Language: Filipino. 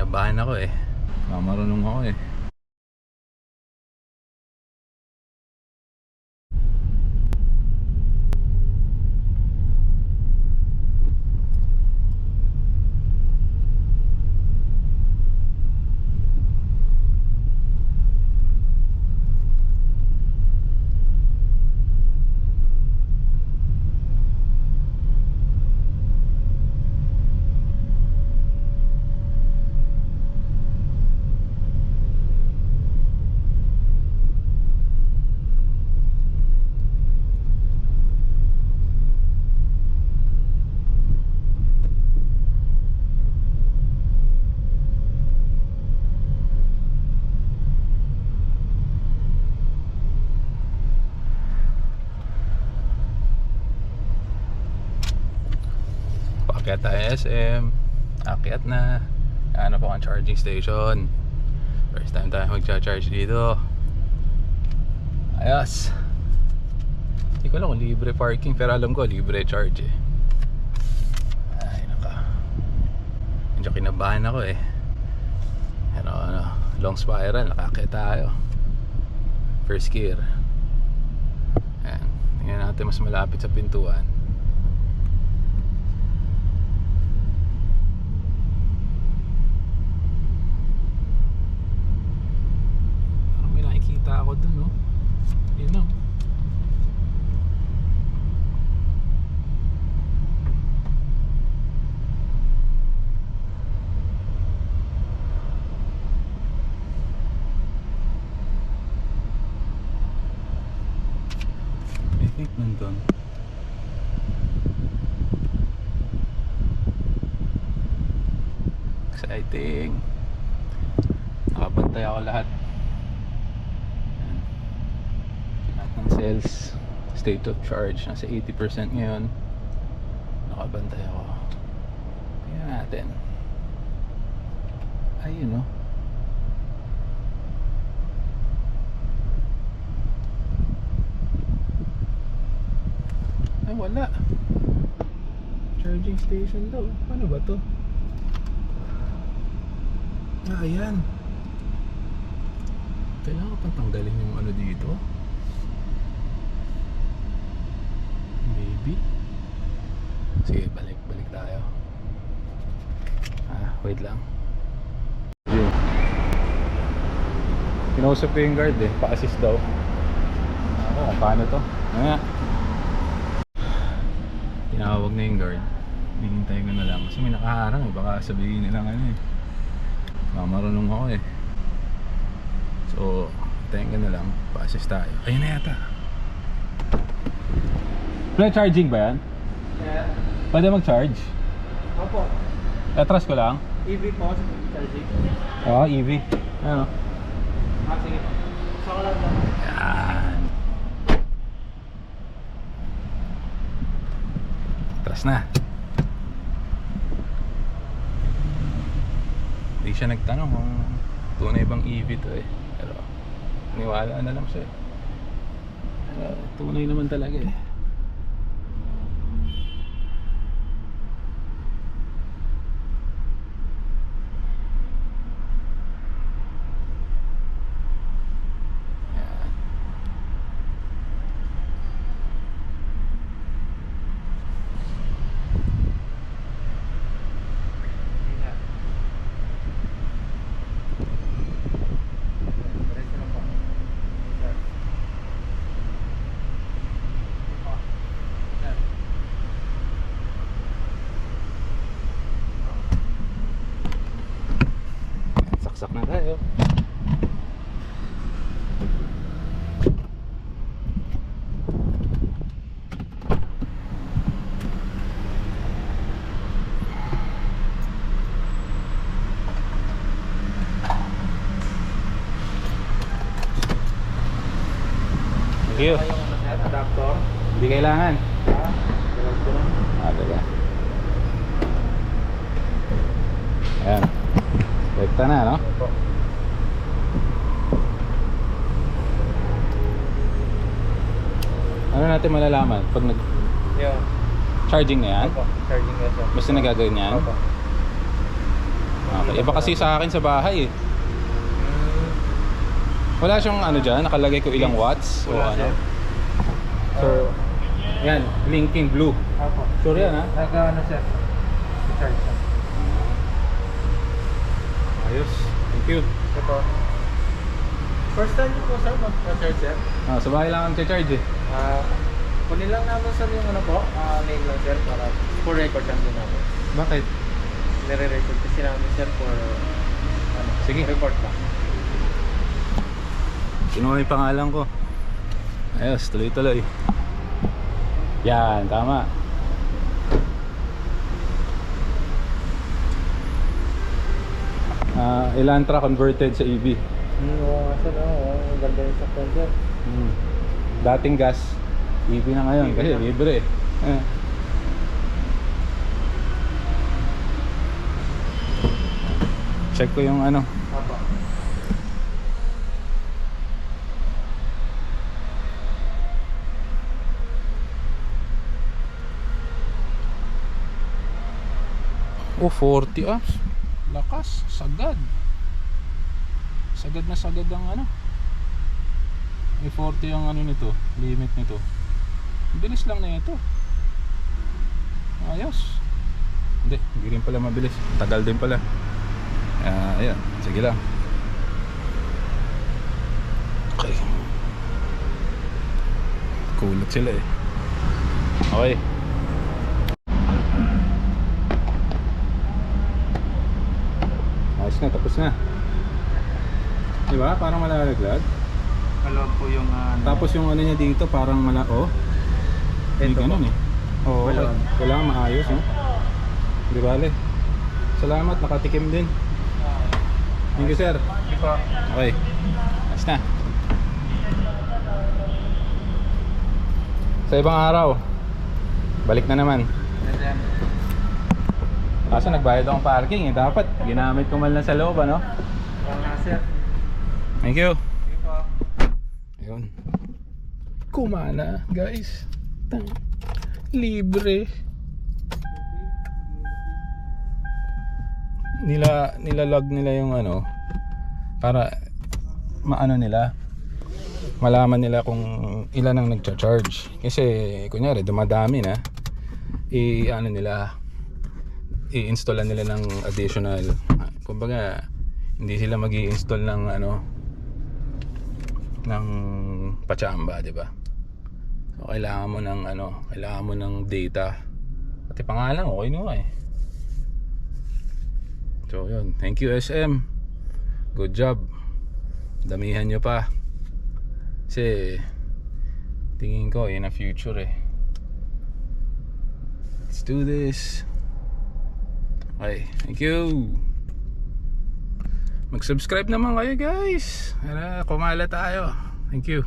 Kinabahan ako eh. Marunong ako eh. Akyat tayo SM. Akyat na. Ano pa ang charging station. First time tayo magcha-charge dito. Ayos. Hindi ko alam kung libre parking, pero alam ko libre charge eh. Ay naka. Medyo kinabahan ako eh. Pero long spiral, nakakyat tayo. First gear. Ayan. Tingnan natin mas malapit sa pintuan. Nakikita ako dun, no? Yun, no? I think nandun. Exciting. Nakabantay ako lahat. Cells, state of charge nasa 80% ngayon. Nakabantay ako. Tingnan natin. Ayun, no? Ay wala. Charging station daw. Paano ba to? Ayan. Kailangan pang tanggalin yung ano dito. Maybe. Sige, balik tayo. Wait lang. Kinausap ko yung guard eh, pa-assist daw. Ako, kung paano to. Nga. Tinawag na yung guard. Hinihintay ko na lang. Kasi may nakaharang eh, baka sabihin nilang ano eh. Marunong ako eh. So, hintayin ko na lang, pa-assist tayo. Ayun na yata. May charging ba yan? Yeah. Pwede mag-charge? Opo. Atras ko lang? EV po, charging. Oo, EV. Ano? Sige po. Saka lang lang. Yan. Atras na. Hindi siya nagtanong kung tunay bang EV to eh. Pero niwala na lang siya. Pero tunay naman talaga eh. Saksak na tayo. Thank you. Adapter. Hindi kailangan. Talaga. Ayan. Rekta na, no? Opo. Ano natin malalaman pag Yeah. charging na yan? Opo. Charging na siya. Basta nagagawin yan? Opo. Okay. Iba kasi sa akin sa bahay eh. Wala siyang ano dyan, nakalagay ko ilang watts o Wala, ano. sir. So, yan, blinking blue. Opo. Sure yan ha? Ano sir? Charge siya. Ayos, thank you. Ito. First time niyo po sir mag-charge sir? Sa bahay lang ang charge eh. Kunin lang namin sir yung ano po, name lang sir para for record lang din namin. Bakit? Nire-record kasi namin sir for ano, Sige. report lang. Kinuha yung pangalan ko. Ayos, tuloy-tuloy. Yan, tama. Elantra converted sa EV. Oo nga sir, ang ganda yung sakyan sir. Dating gas, EV na ngayon kasi libre eh. Check ko yung ano. Apa. Oh, 40 amps. Lakas, sagad. Sagad na sagad ang ano. May 40 ang ano nito, limit nito. Bilis lang na ito. Ayos. Hindi rin pala mabilis. Tagal din pala. Ayan, sige lang. Okay. Kulot sila eh. Okay. Ayos na, tapos na. Diba? Parang malalaglag. Kalawag po yung Tapos yung ano niya dito parang oh. May Ito ganun po. eh. Oo, Wala. kailangan maayos no? Di bale. Salamat, nakatikim din. Thank you sir. Hindi po. Okay. Ayos na. Sa ibang araw, balik na naman. Nandiyan. Kaso nagbayad akong parking eh. Dapat ginamit ko man lang sa loob ano. Oo nga sir. Thank you. Hindi po. Ayun. Kumana guys. Libre. Nilalog nila yung ano para maano nila, malaman nila kung ilan ang nagcha-charge. Kasi kunyari dumadami na, ano nila, i-installan nila ng additional, kumbaga hindi sila magi-install ng ano, ng pachamba, di ba? So kailangan mo ng ano, kailangan mo ng data. Pati pangalan okay nyo eh. So yun, thank you SM. Good job. Damihan nyo pa. Kasi tingin ko in a future eh. Let's do this. Okay, thank you. Mag-subscribe naman kayo guys. Para kumala tayo. Thank you.